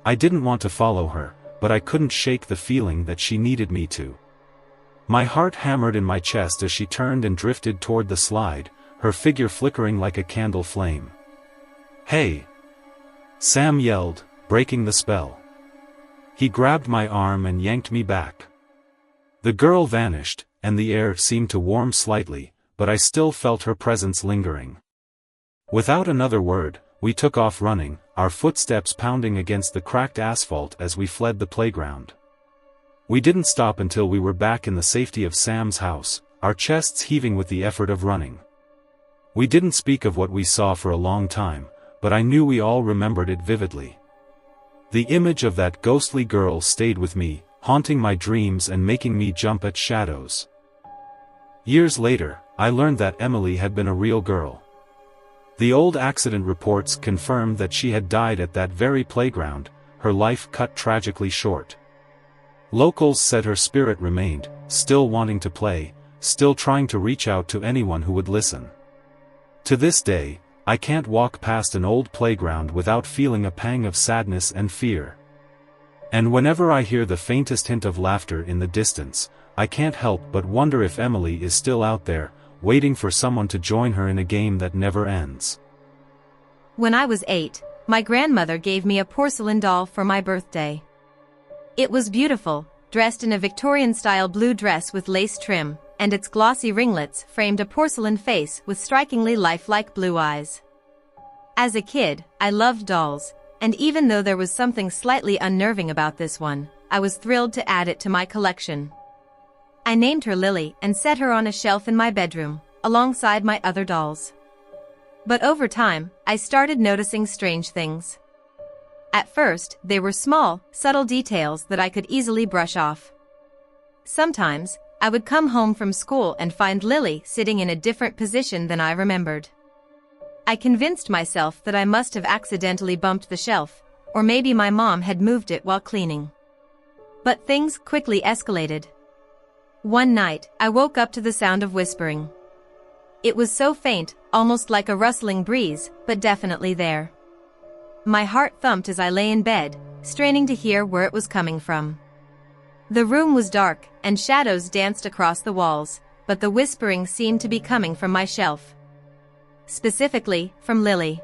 I didn't want to follow her, but I couldn't shake the feeling that she needed me to. My heart hammered in my chest as she turned and drifted toward the slide, her figure flickering like a candle flame. "Hey!" Sam yelled, breaking the spell. He grabbed my arm and yanked me back. The girl vanished, and the air seemed to warm slightly, but I still felt her presence lingering. Without another word, we took off running, our footsteps pounding against the cracked asphalt as we fled the playground. We didn't stop until we were back in the safety of Sam's house, our chests heaving with the effort of running. We didn't speak of what we saw for a long time, but I knew we all remembered it vividly. The image of that ghostly girl stayed with me, haunting my dreams and making me jump at shadows. Years later, I learned that Emily had been a real girl. The old accident reports confirmed that she had died at that very playground, her life cut tragically short. Locals said her spirit remained, still wanting to play, still trying to reach out to anyone who would listen. To this day, I can't walk past an old playground without feeling a pang of sadness and fear. And whenever I hear the faintest hint of laughter in the distance, I can't help but wonder if Emily is still out there, waiting for someone to join her in a game that never ends. When I was 8, my grandmother gave me a porcelain doll for my birthday. It was beautiful, dressed in a Victorian-style blue dress with lace trim, and its glossy ringlets framed a porcelain face with strikingly lifelike blue eyes. As a kid, I loved dolls, and even though there was something slightly unnerving about this one, I was thrilled to add it to my collection. I named her Lily and set her on a shelf in my bedroom, alongside my other dolls. But over time, I started noticing strange things. At first, they were small, subtle details that I could easily brush off. Sometimes, I would come home from school and find Lily sitting in a different position than I remembered. I convinced myself that I must have accidentally bumped the shelf, or maybe my mom had moved it while cleaning. But things quickly escalated. One night, I woke up to the sound of whispering. It was so faint, almost like a rustling breeze, but definitely there. My heart thumped as I lay in bed, straining to hear where it was coming from. The room was dark, and shadows danced across the walls, but the whispering seemed to be coming from my shelf. specifically from Lily.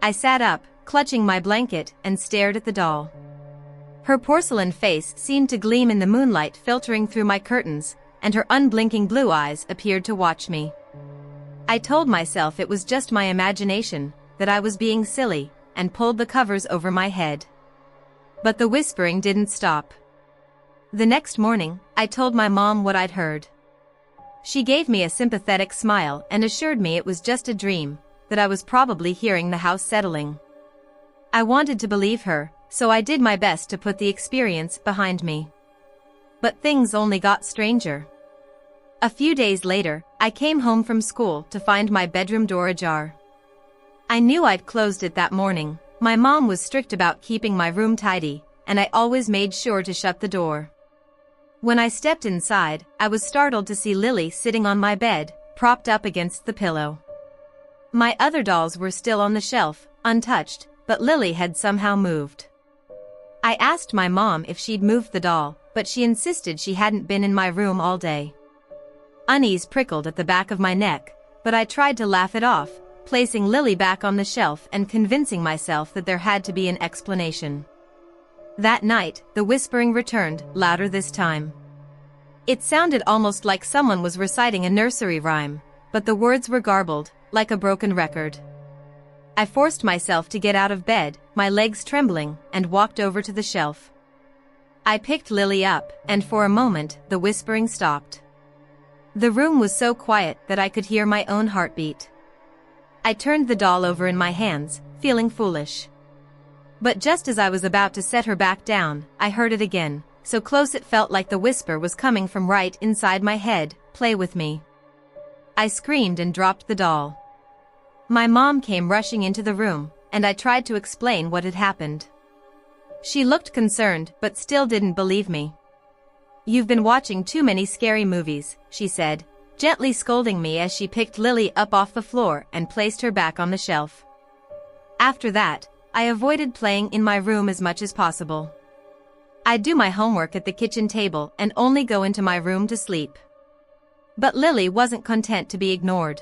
I sat up, clutching my blanket, and stared at the doll. Her porcelain face seemed to gleam in the moonlight filtering through my curtains, and her unblinking blue eyes appeared to watch me. I told myself it was just my imagination, that I was being silly, and pulled the covers over my head. But the whispering didn't stop. The next morning, I told my mom what I'd heard. She gave me a sympathetic smile and assured me it was just a dream, that I was probably hearing the house settling. I wanted to believe her, so I did my best to put the experience behind me. But things only got stranger. A few days later, I came home from school to find my bedroom door ajar. I knew I'd closed it that morning. My mom was strict about keeping my room tidy, and I always made sure to shut the door. When I stepped inside, I was startled to see Lily sitting on my bed, propped up against the pillow. My other dolls were still on the shelf, untouched, but Lily had somehow moved. I asked my mom if she'd moved the doll, but she insisted she hadn't been in my room all day. Unease prickled at the back of my neck, but I tried to laugh it off, placing Lily back on the shelf and convincing myself that there had to be an explanation. That night, the whispering returned, louder this time. It sounded almost like someone was reciting a nursery rhyme, but the words were garbled, like a broken record. I forced myself to get out of bed, my legs trembling, and walked over to the shelf. I picked Lily up, and for a moment, the whispering stopped. The room was so quiet that I could hear my own heartbeat. I turned the doll over in my hands, feeling foolish. But just as I was about to set her back down, I heard it again, so close it felt like the whisper was coming from right inside my head, "Play with me." I screamed and dropped the doll. My mom came rushing into the room, and I tried to explain what had happened. She looked concerned, but still didn't believe me. "You've been watching too many scary movies," she said, gently scolding me as she picked Lily up off the floor and placed her back on the shelf. After that, I avoided playing in my room as much as possible. I'd do my homework at the kitchen table and only go into my room to sleep. But Lily wasn't content to be ignored.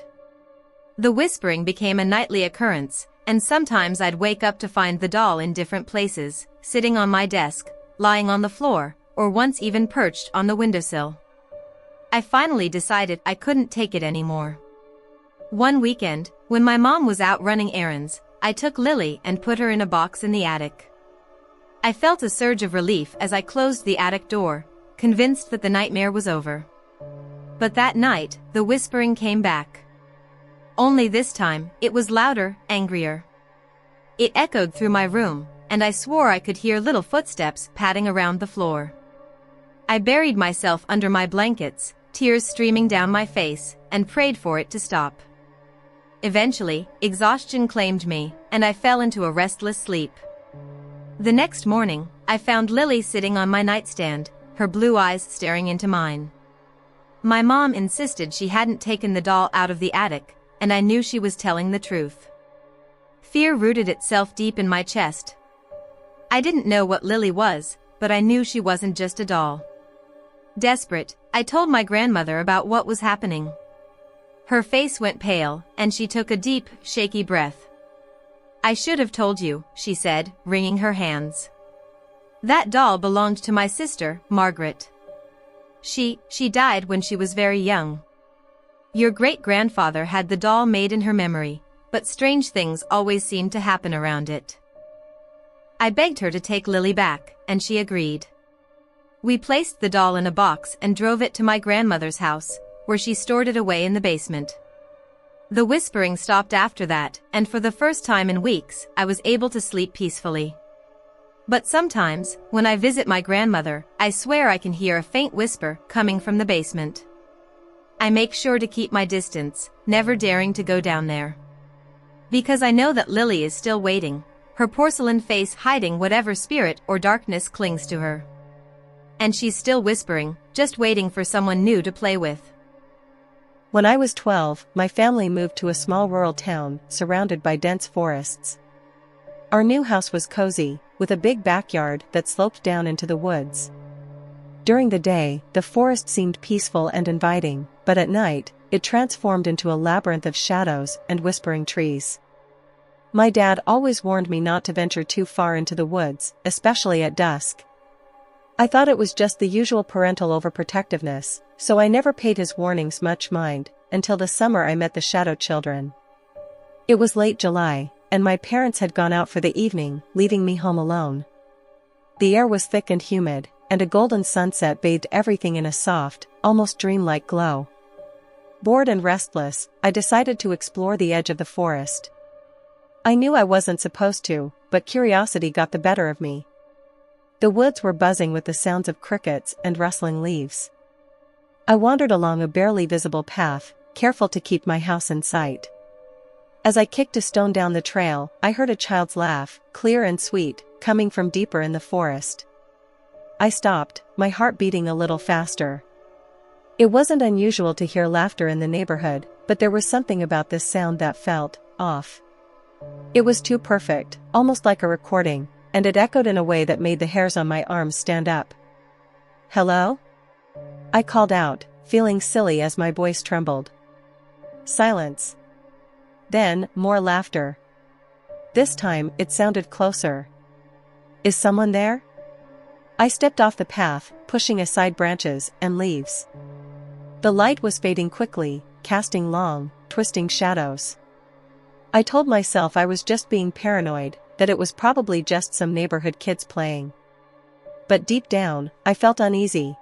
The whispering became a nightly occurrence, and sometimes I'd wake up to find the doll in different places, sitting on my desk, lying on the floor, or once even perched on the windowsill. I finally decided I couldn't take it anymore. One weekend, when my mom was out running errands, I took Lily and put her in a box in the attic. I felt a surge of relief as I closed the attic door, convinced that the nightmare was over. But that night, the whispering came back. Only this time, it was louder, angrier. It echoed through my room, and I swore I could hear little footsteps padding around the floor. I buried myself under my blankets, tears streaming down my face, and prayed for it to stop. Eventually, exhaustion claimed me, and I fell into a restless sleep. The next morning, I found Lily sitting on my nightstand, her blue eyes staring into mine. My mom insisted she hadn't taken the doll out of the attic, and I knew she was telling the truth. Fear rooted itself deep in my chest. I didn't know what Lily was, but I knew she wasn't just a doll. Desperate, I told my grandmother about what was happening. Her face went pale, and she took a deep, shaky breath. "I should have told you," she said, wringing her hands. "That doll belonged to my sister, Margaret. She died when she was very young. Your great-grandfather had the doll made in her memory, but strange things always seemed to happen around it." I begged her to take Lily back, and she agreed. We placed the doll in a box and drove it to my grandmother's house, where she stored it away in the basement. The whispering stopped after that, and for the first time in weeks, I was able to sleep peacefully. But sometimes, when I visit my grandmother, I swear I can hear a faint whisper coming from the basement. I make sure to keep my distance, never daring to go down there. Because I know that Lily is still waiting, her porcelain face hiding whatever spirit or darkness clings to her. And she's still whispering, just waiting for someone new to play with. When I was 12, my family moved to a small rural town, surrounded by dense forests. Our new house was cozy, with a big backyard that sloped down into the woods. During the day, the forest seemed peaceful and inviting, but at night, it transformed into a labyrinth of shadows and whispering trees. My dad always warned me not to venture too far into the woods, especially at dusk. I thought it was just the usual parental overprotectiveness, so I never paid his warnings much mind, until the summer I met the shadow children. It was late July, and my parents had gone out for the evening, leaving me home alone. The air was thick and humid, and a golden sunset bathed everything in a soft, almost dreamlike glow. Bored and restless, I decided to explore the edge of the forest. I knew I wasn't supposed to, but curiosity got the better of me. The woods were buzzing with the sounds of crickets and rustling leaves. I wandered along a barely visible path, careful to keep my house in sight. As I kicked a stone down the trail, I heard a child's laugh, clear and sweet, coming from deeper in the forest. I stopped, my heart beating a little faster. It wasn't unusual to hear laughter in the neighborhood, but there was something about this sound that felt off. It was too perfect, almost like a recording, and it echoed in a way that made the hairs on my arms stand up. "Hello?" I called out, feeling silly as my voice trembled. Silence. Then, more laughter. This time, it sounded closer. "Is someone there?" I stepped off the path, pushing aside branches and leaves. The light was fading quickly, casting long, twisting shadows. I told myself I was just being paranoid, that it was probably just some neighborhood kids playing. But deep down, I felt uneasy.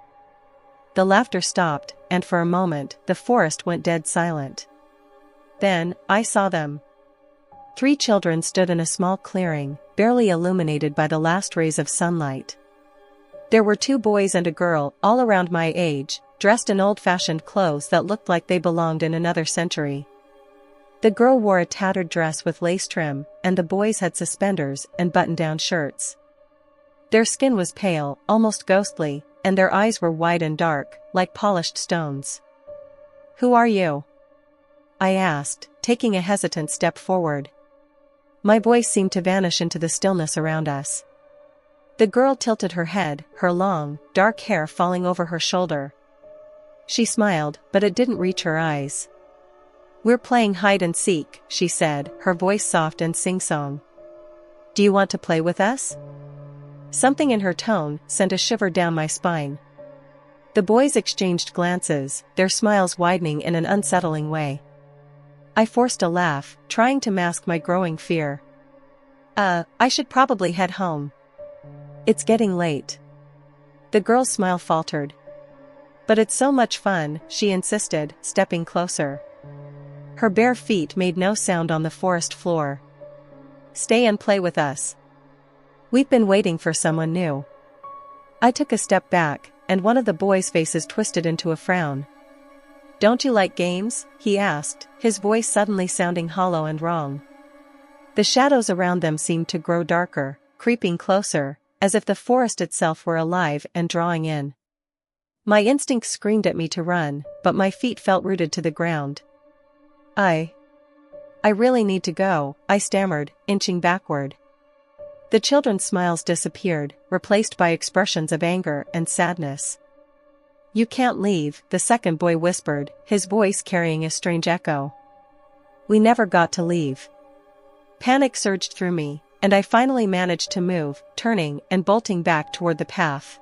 The laughter stopped, and for a moment, the forest went dead silent. Then, I saw them. 3 children stood in a small clearing, barely illuminated by the last rays of sunlight. There were 2 boys and a girl, all around my age, dressed in old-fashioned clothes that looked like they belonged in another century. The girl wore a tattered dress with lace trim, and the boys had suspenders and button-down shirts. Their skin was pale, almost ghostly, and their eyes were wide and dark, like polished stones. "Who are you?" I asked, taking a hesitant step forward. My voice seemed to vanish into the stillness around us. The girl tilted her head, her long, dark hair falling over her shoulder. She smiled, but it didn't reach her eyes. "We're playing hide and seek," she said, her voice soft and sing-song. "Do you want to play with us?" Something in her tone sent a shiver down my spine. The boys exchanged glances, their smiles widening in an unsettling way. I forced a laugh, trying to mask my growing fear. I should probably head home. It's getting late." The girl's smile faltered. "But it's so much fun," she insisted, stepping closer. Her bare feet made no sound on the forest floor. "Stay and play with us. We've been waiting for someone new." I took a step back, and one of the boys' faces twisted into a frown. "Don't you like games?" he asked, his voice suddenly sounding hollow and wrong. The shadows around them seemed to grow darker, creeping closer, as if the forest itself were alive and drawing in. My instinct screamed at me to run, but my feet felt rooted to the ground. I really need to go," I stammered, inching backward. The children's smiles disappeared, replaced by expressions of anger and sadness. "You can't leave," the second boy whispered, his voice carrying a strange echo. "We never got to leave." Panic surged through me, and I finally managed to move, turning and bolting back toward the path.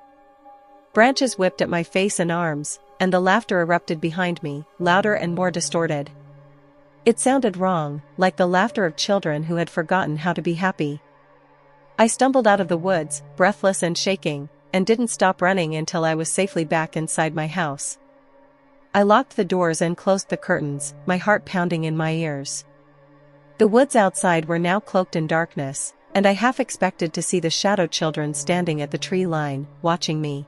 Branches whipped at my face and arms, and the laughter erupted behind me, louder and more distorted. It sounded wrong, like the laughter of children who had forgotten how to be happy. I stumbled out of the woods, breathless and shaking, and didn't stop running until I was safely back inside my house. I locked the doors and closed the curtains, my heart pounding in my ears. The woods outside were now cloaked in darkness, and I half expected to see the shadow children standing at the tree line, watching me.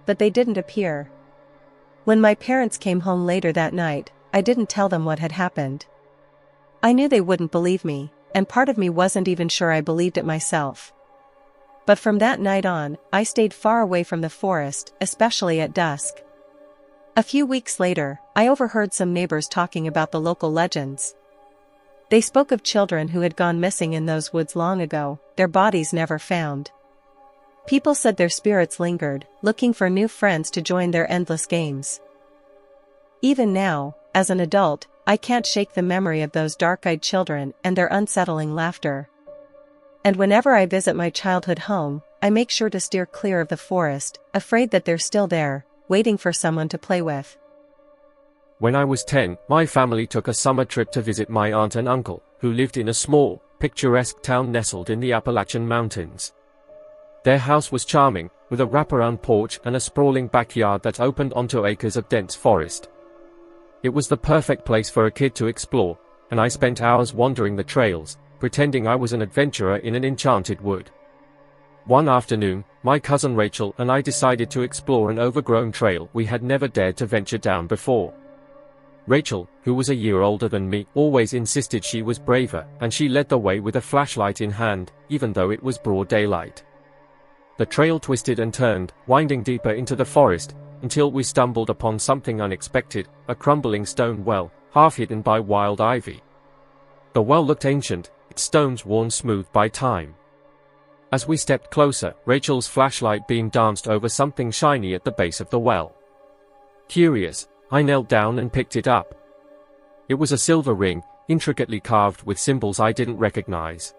But they didn't appear. When my parents came home later that night, I didn't tell them what had happened. I knew they wouldn't believe me, and part of me wasn't even sure I believed it myself. But from that night on, I stayed far away from the forest, especially at dusk. A few weeks later, I overheard some neighbors talking about the local legends. They spoke of children who had gone missing in those woods long ago, their bodies never found. People said their spirits lingered, looking for new friends to join their endless games. Even now, as an adult, I can't shake the memory of those dark-eyed children and their unsettling laughter. And whenever I visit my childhood home, I make sure to steer clear of the forest, afraid that they're still there, waiting for someone to play with. When I was 10, my family took a summer trip to visit my aunt and uncle, who lived in a small, picturesque town nestled in the Appalachian Mountains. Their house was charming, with a wraparound porch and a sprawling backyard that opened onto acres of dense forest. It was the perfect place for a kid to explore, and I spent hours wandering the trails, pretending I was an adventurer in an enchanted wood. One afternoon, my cousin Rachel and I decided to explore an overgrown trail we had never dared to venture down before. Rachel, who was a year older than me, always insisted she was braver, and she led the way with a flashlight in hand, even though it was broad daylight. The trail twisted and turned, winding deeper into the forest, until we stumbled upon something unexpected, a crumbling stone well, half hidden by wild ivy. The well looked ancient, its stones worn smooth by time. As we stepped closer, Rachel's flashlight beam danced over something shiny at the base of the well. Curious, I knelt down and picked it up. It was a silver ring, intricately carved with symbols I didn't recognize.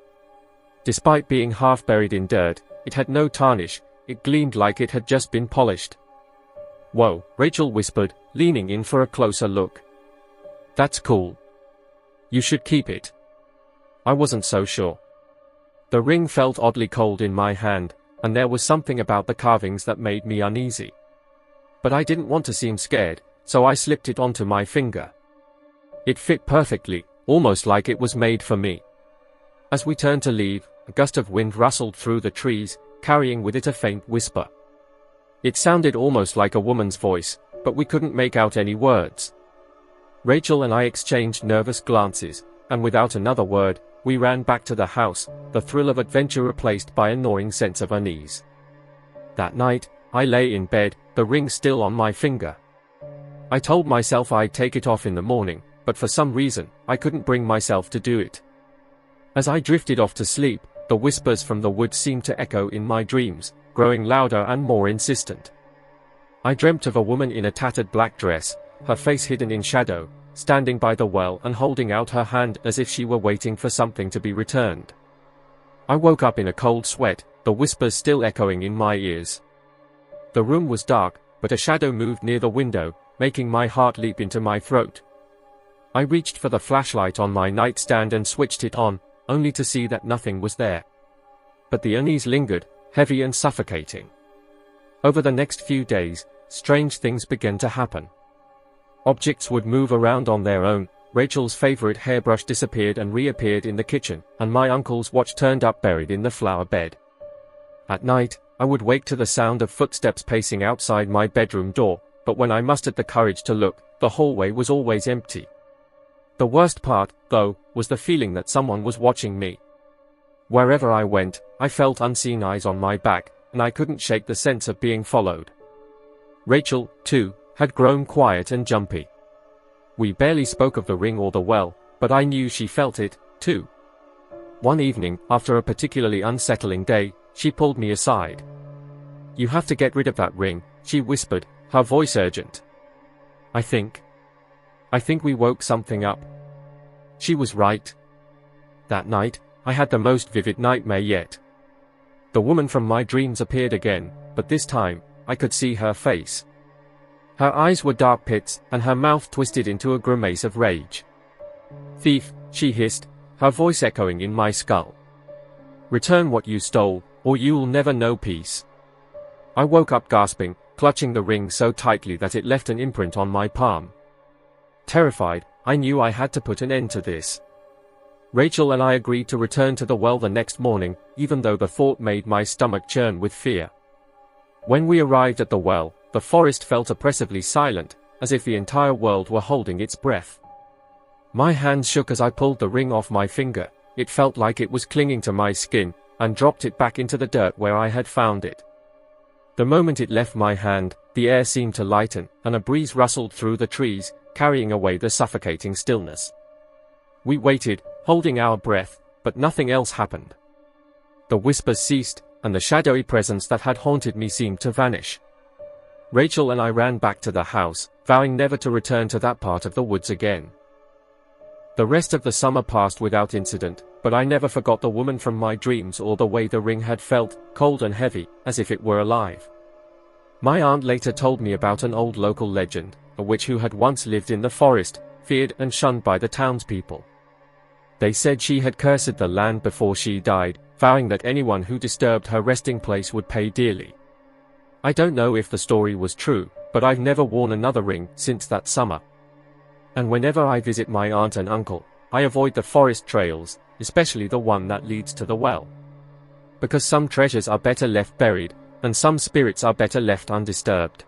Despite being half buried in dirt, it had no tarnish, it gleamed like it had just been polished. "Whoa," Rachel whispered, leaning in for a closer look. "That's cool. You should keep it." I wasn't so sure. The ring felt oddly cold in my hand, and there was something about the carvings that made me uneasy. But I didn't want to seem scared, so I slipped it onto my finger. It fit perfectly, almost like it was made for me. As we turned to leave, a gust of wind rustled through the trees, carrying with it a faint whisper. It sounded almost like a woman's voice, but we couldn't make out any words. Rachel and I exchanged nervous glances, and without another word, we ran back to the house, the thrill of adventure replaced by a gnawing sense of unease. That night, I lay in bed, the ring still on my finger. I told myself I'd take it off in the morning, but for some reason, I couldn't bring myself to do it. As I drifted off to sleep, the whispers from the woods seemed to echo in my dreams, growing louder and more insistent. I dreamt of a woman in a tattered black dress, her face hidden in shadow, standing by the well and holding out her hand as if she were waiting for something to be returned. I woke up in a cold sweat, the whispers still echoing in my ears. The room was dark, but a shadow moved near the window, making my heart leap into my throat. I reached for the flashlight on my nightstand and switched it on, only to see that nothing was there. But the unease lingered, heavy and suffocating. Over the next few days, strange things began to happen. Objects would move around on their own, Rachel's favorite hairbrush disappeared and reappeared in the kitchen, and my uncle's watch turned up buried in the flower bed. At night, I would wake to the sound of footsteps pacing outside my bedroom door, but when I mustered the courage to look, the hallway was always empty. The worst part, though, was the feeling that someone was watching me. Wherever I went, I felt unseen eyes on my back, and I couldn't shake the sense of being followed. Rachel, too, had grown quiet and jumpy. We barely spoke of the ring or the well, but I knew she felt it, too. One evening, after a particularly unsettling day, she pulled me aside. "You have to get rid of that ring," she whispered, her voice urgent. I think we woke something up." She was right. That night, I had the most vivid nightmare yet. The woman from my dreams appeared again, but this time, I could see her face. Her eyes were dark pits, and her mouth twisted into a grimace of rage. "Thief," she hissed, her voice echoing in my skull. "Return what you stole, or you'll never know peace." I woke up gasping, clutching the ring so tightly that it left an imprint on my palm. Terrified, I knew I had to put an end to this. Rachel and I agreed to return to the well the next morning, even though the thought made my stomach churn with fear. When we arrived at the well, the forest felt oppressively silent, as if the entire world were holding its breath. My hands shook as I pulled the ring off my finger. It felt like it was clinging to my skin, and dropped it back into the dirt where I had found it. The moment it left my hand, the air seemed to lighten, and a breeze rustled through the trees, carrying away the suffocating stillness. We waited, holding our breath, but nothing else happened. The whispers ceased, and the shadowy presence that had haunted me seemed to vanish. Rachel and I ran back to the house, vowing never to return to that part of the woods again. The rest of the summer passed without incident, but I never forgot the woman from my dreams or the way the ring had felt, cold and heavy, as if it were alive. My aunt later told me about an old local legend, a witch who had once lived in the forest, feared and shunned by the townspeople. They said she had cursed the land before she died, vowing that anyone who disturbed her resting place would pay dearly. I don't know if the story was true, but I've never worn another ring since that summer. And whenever I visit my aunt and uncle, I avoid the forest trails, especially the one that leads to the well. Because some treasures are better left buried, and some spirits are better left undisturbed.